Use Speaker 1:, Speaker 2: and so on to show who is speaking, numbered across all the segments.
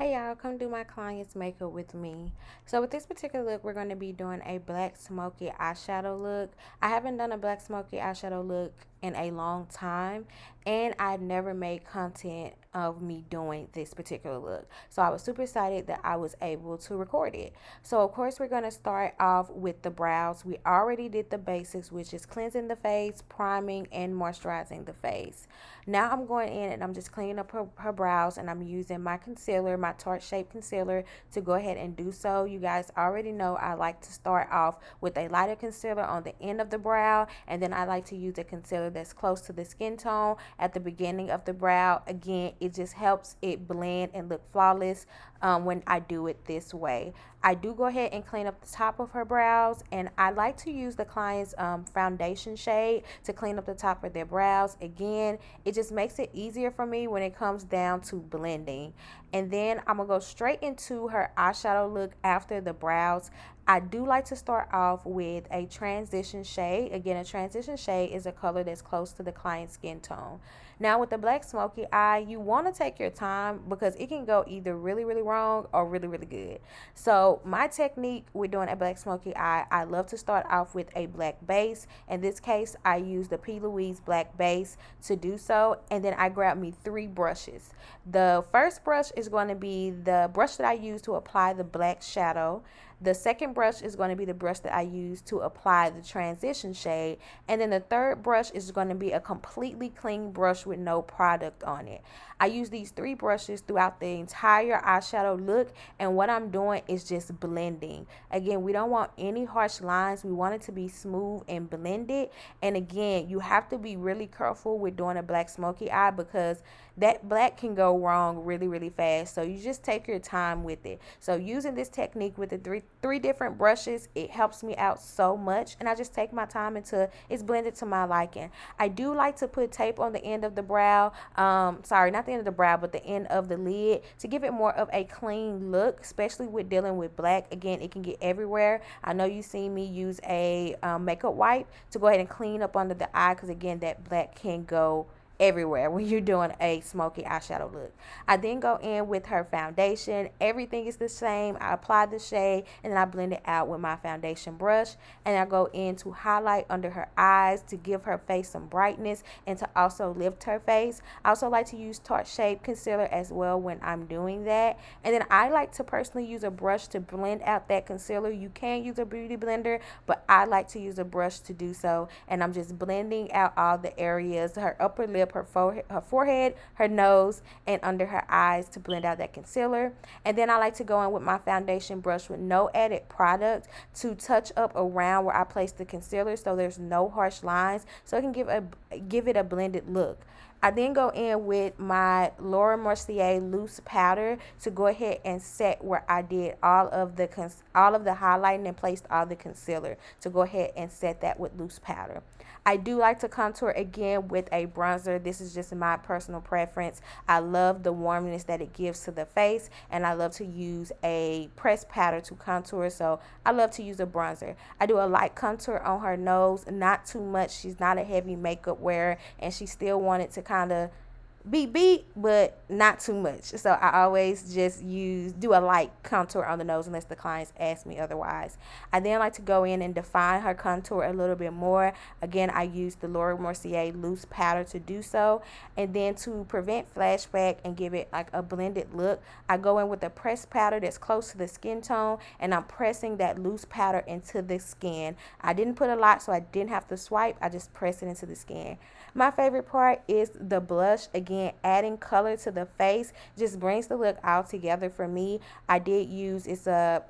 Speaker 1: Hey y'all, come do my client's makeup with me. So with this particular look, we're going to be doing a black smoky eyeshadow look. I haven't done a black smoky eyeshadow look in a long time, and I've never made content of me doing this particular look. So I was super excited that I was able to record it. So of course we're going to start off with the brows. We already did the basics, which is cleansing the face, priming, and moisturizing the face. Now I'm going in and I'm just cleaning up her brows, and I'm using my concealer, my Tarte Shape concealer, to go ahead and do so. You guys already know I like to start off with a lighter concealer on the end of the brow, and then I like to use a concealer that's close to the skin tone at the beginning of the brow. Again, it just helps it blend and look flawless when I do it this way. I do go ahead and clean up the top of her brows, and I like to use the client's foundation shade to clean up the top of their brows. Again, it just makes it easier for me when it comes down to blending. And then I'm gonna go straight into her eyeshadow look after the brows. I do like to start off with a transition shade. Again, a transition shade is a color that's close to the client's skin tone. Now with the black smoky eye, you want to take your time because it can go either really, really wrong or really, really good. So my technique with doing a black smoky eye, I love to start off with a black base. In this case, I use the P. Louise black base to do so, and then I grab me 3 brushes. The first brush is going to be the brush that I use to apply the black shadow. The second brush is going to be the brush that I use to apply the transition shade. And then the third brush is going to be a completely clean brush with no product on it. I use these 3 brushes throughout the entire eyeshadow look, and what I'm doing is just blending. Again, we don't want any harsh lines. We want it to be smooth and blended. And again, you have to be really careful with doing a black smoky eye because that black can go wrong really, really fast. So you just take your time with it. So using this technique with the three different brushes, it helps me out so much, and I just take my time until it's blended to my liking. I do like to put tape on the end of the brow. Sorry, not the end of the brow, but the end of the lid to give it more of a clean look, especially with dealing with black. Again, it can get everywhere. I know you see me use a makeup wipe to go ahead and clean up under the eye because again, that black can go everywhere when you're doing a smoky eyeshadow look. I then go in with her foundation. Everything is the same. I apply the shade and then I blend it out with my foundation brush, and I go in to highlight under her eyes to give her face some brightness and to also lift her face. I also like to use Tarte Shape concealer as well when I'm doing that, and then I like to personally use a brush to blend out that concealer. You can use a beauty blender, but I like to use a brush to do so, and I'm just blending out all the areas, her upper lip, her forehead, her nose, and under her eyes to blend out that concealer. And then I like to go in with my foundation brush with no added product to touch up around where I place the concealer so there's no harsh lines, so it can give it a blended look. I then go in with my Laura Mercier loose powder to go ahead and set where I did all of the highlighting and placed all the concealer, to go ahead and set that with loose powder. I do like to contour again with a bronzer. This is just my personal preference. I love the warmness that it gives to the face, and I love to use a pressed powder to contour, so I love to use a bronzer. I do a light contour on her nose, not too much. She's not a heavy makeup wearer, and she still wanted to kind of beat, but not too much. So I always just do a light contour on the nose unless the clients ask me otherwise. I then like to go in and define her contour a little bit more. Again, I use the Laura Mercier loose powder to do so. And then to prevent flashback and give it like a blended look, I go in with a pressed powder that's close to the skin tone, and I'm pressing that loose powder into the skin. I didn't put a lot, so I didn't have to swipe. I just press it into the skin. My favorite part is the blush. Again, adding color to the face just brings the look all together for me. I did use, it's a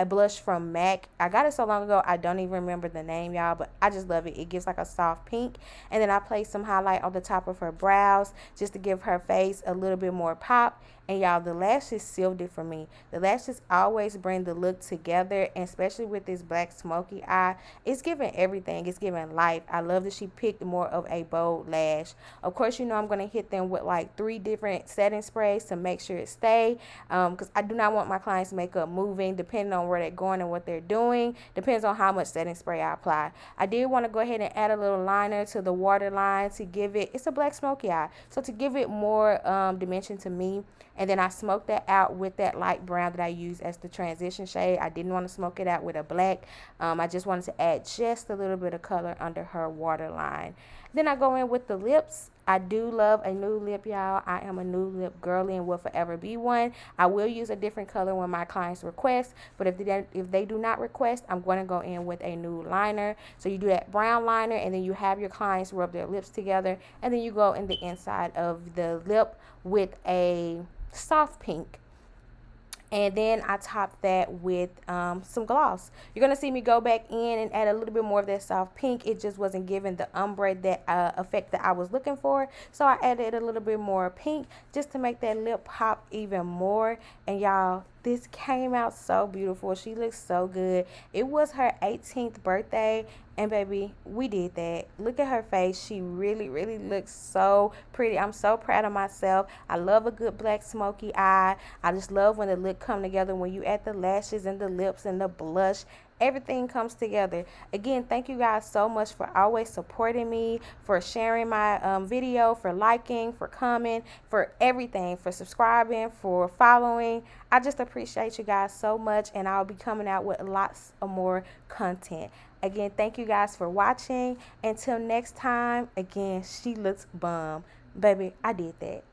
Speaker 1: blush from MAC. I got it so long ago, I don't even remember the name, y'all, but I just love it. It gives like a soft pink. And then I place some highlight on the top of her brows just to give her face a little bit more pop. And y'all, the lashes sealed it for me. The lashes always bring the look together, and especially with this black smoky eye, it's giving everything. It's giving life. I love that she picked more of a bold lash. Of course, you know I'm going to hit them with like 3 different setting sprays to make sure it stay, because I do not want my clients' makeup moving depending on on where they're going and what they're doing. Depends on how much setting spray I apply. I did want to go ahead and add a little liner to the waterline to give it, it's a black smoky eye, so to give it more dimension to me. And then I smoked that out with that light brown that I used as the transition shade. I didn't want to smoke it out with a black. I just wanted to add just a little bit of color under her waterline. Then I go in with the lips. I do love a nude lip, y'all. I am a nude lip girly and will forever be one. I will use a different color when my clients request, but if they do not request, I'm going to go in with a nude liner. So you do that brown liner, and then you have your clients rub their lips together, and then you go in the inside of the lip with a soft pink. And then I top that with some gloss. You're going to see me go back in and add a little bit more of that soft pink. It just wasn't giving the ombre that effect that I was looking for. So I added a little bit more pink just to make that lip pop even more. And y'all, this came out so beautiful. She looks so good. It was her 18th birthday. And baby, we did that. Look at her face. She really, really looks so pretty. I'm so proud of myself. I love a good black smoky eye. I just love when the look come together, when you add the lashes and the lips and the blush. Everything comes together. Again, thank you guys so much for always supporting me, for sharing my video, for liking, for commenting, for everything, for subscribing, for following. I just appreciate you guys so much, and I'll be coming out with lots of more content. Again, thank you guys for watching. Until next time, again, she looks bomb. Baby, I did that.